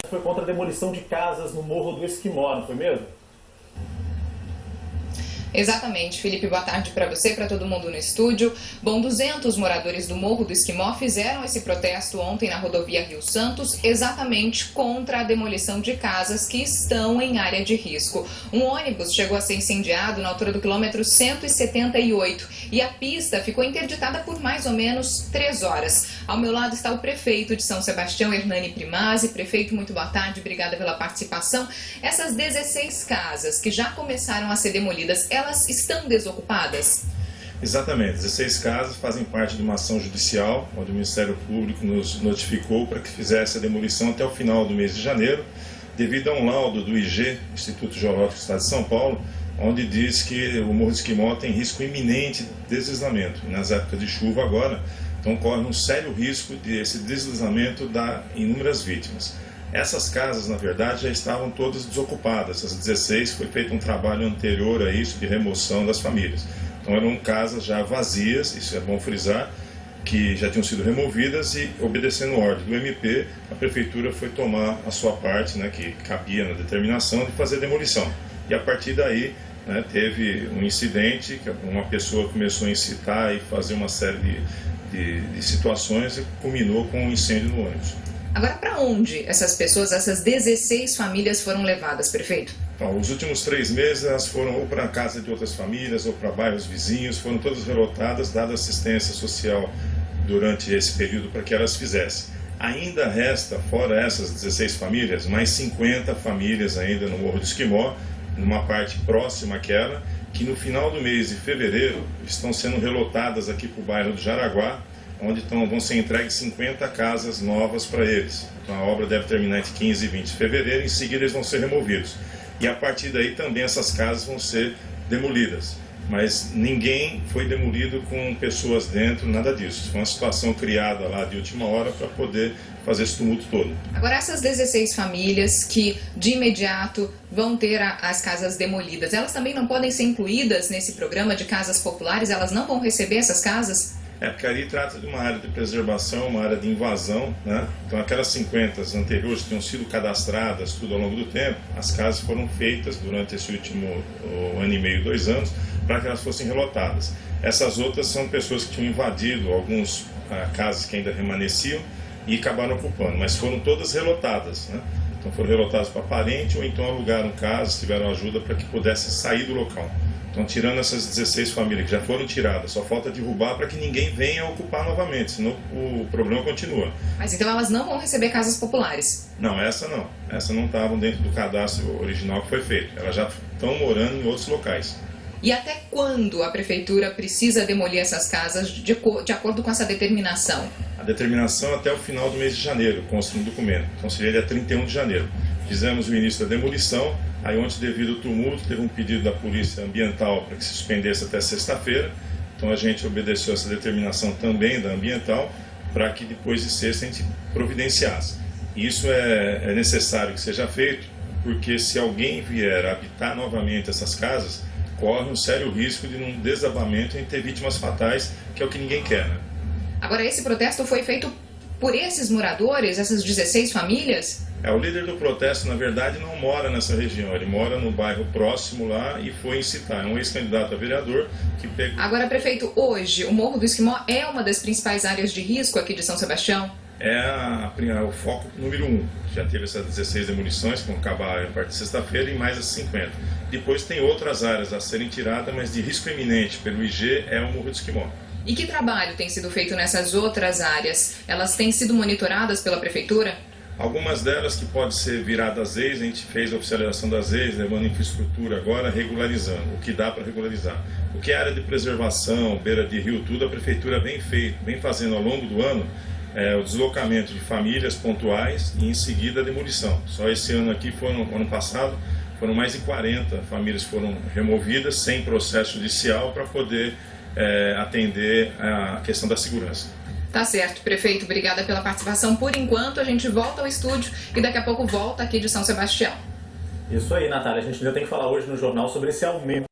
foi contra a demolição de casas no Morro do Esquimó, não foi mesmo? Exatamente, Felipe, boa tarde para você, para todo mundo no estúdio. Bom, 200 moradores do Morro do Esquimó fizeram esse protesto ontem na rodovia Rio Santos, exatamente contra a demolição de casas que estão em área de risco. Um ônibus chegou a ser incendiado na altura do quilômetro 178 e a pista ficou interditada por mais ou menos 3 horas. Ao meu lado está o prefeito de São Sebastião, Hernani Primazzi. Prefeito, muito boa tarde, obrigada pela participação. Essas 16 casas que já começaram a ser demolidas, elas estão desocupadas? Exatamente, 16 casas fazem parte de uma ação judicial, onde o Ministério Público nos notificou para que fizesse a demolição até o final do mês de janeiro, devido a um laudo do IG, Instituto Geológico do Estado de São Paulo, onde diz que o Morro do Esquimó tem risco iminente de deslizamento. Nas épocas de chuva agora, então corre um sério risco de esse deslizamento dar inúmeras vítimas. Essas casas, na verdade, já estavam todas desocupadas. Essas 16 foi feito um trabalho anterior a isso de remoção das famílias. Então eram casas já vazias, isso é bom frisar, que já tinham sido removidas e, obedecendo ordem do MP, a Prefeitura foi tomar a sua parte, né, que cabia na determinação de fazer demolição. E a partir daí, né, teve um incidente, que uma pessoa começou a incitar e fazer uma série de situações e culminou com um incêndio no ônibus. Agora, para onde essas pessoas, essas 16 famílias foram levadas, prefeito? Então, os últimos 3 meses elas foram ou para a casa de outras famílias ou para bairros vizinhos, foram todas relotadas, dada assistência social durante esse período para que elas fizessem. Ainda resta, fora essas 16 famílias, mais 50 famílias ainda no Morro do Esquimó, numa parte próxima àquela, que no final do mês de fevereiro estão sendo relotadas aqui para o bairro do Jaraguá, onde vão ser entregues 50 casas novas para eles. Então a obra deve terminar entre 15 e 20 de fevereiro, em seguida eles vão ser removidos. E a partir daí também essas casas vão ser demolidas. Mas ninguém foi demolido com pessoas dentro, nada disso. Foi uma situação criada lá de última hora para poder fazer esse tumulto todo. Agora, essas 16 famílias que de imediato vão ter as casas demolidas, elas também não podem ser incluídas nesse programa de casas populares? Elas não vão receber essas casas? Porque ali trata de uma área de preservação, uma área de invasão, né? Então aquelas 50 anteriores que tinham sido cadastradas tudo ao longo do tempo, as casas foram feitas durante esse último 1 ano e meio, 2 anos, para que elas fossem relotadas. Essas outras são pessoas que tinham invadido algumas casas que ainda remanesciam e acabaram ocupando, mas foram todas relotadas, né? Então foram relotadas para parente ou então alugaram casas, tiveram ajuda para que pudessem sair do local. Então, tirando essas 16 famílias que já foram tiradas, só falta derrubar para que ninguém venha ocupar novamente, senão o problema continua. Mas então elas não vão receber casas populares? Não, essa não. Essa não estavam dentro do cadastro original que foi feito. Elas já estão morando em outros locais. E até quando a Prefeitura precisa demolir essas casas de acordo com essa determinação? A determinação até o final do mês de janeiro, consta no documento. Então seria dia 31 de janeiro. Fizemos o início da demolição, aí ontem, devido ao tumulto, teve um pedido da Polícia Ambiental para que se suspendesse até sexta-feira. Então a gente obedeceu essa determinação também da Ambiental, para que depois de sexta a gente providenciasse. Isso é necessário que seja feito, porque se alguém vier a habitar novamente essas casas, corre um sério risco de um desabamento e ter vítimas fatais, que é o que ninguém quer, né? Agora, esse protesto foi feito por esses moradores, essas 16 famílias? O líder do protesto, na verdade, não mora nessa região, ele mora no bairro próximo lá e foi incitar. É um ex-candidato a vereador que pegou... Agora, prefeito, hoje o Morro do Esquimó é uma das principais áreas de risco aqui de São Sebastião? É o foco número 1. Já teve essas 16 demolições, que vão acabar a partir de sexta-feira, e mais as 50. Depois tem outras áreas a serem tiradas, mas de risco iminente pelo IG é o Morro do Esquimó. E que trabalho tem sido feito nessas outras áreas? Elas têm sido monitoradas pela Prefeitura? Algumas delas que podem ser viradas ex, a gente fez a oficialização das ex, levando infraestrutura agora, regularizando, o que dá para regularizar. O que é área de preservação, beira de rio, tudo, a Prefeitura vem fazendo ao longo do ano o deslocamento de famílias pontuais e em seguida a demolição. Só esse ano aqui, ano passado, foram mais de 40 famílias que foram removidas sem processo judicial para poder atender a questão da segurança. Tá certo, prefeito. Obrigada pela participação. Por enquanto, a gente volta ao estúdio e daqui a pouco volta aqui de São Sebastião. Isso aí, Natália. A gente ainda tem que falar hoje no jornal sobre esse aumento.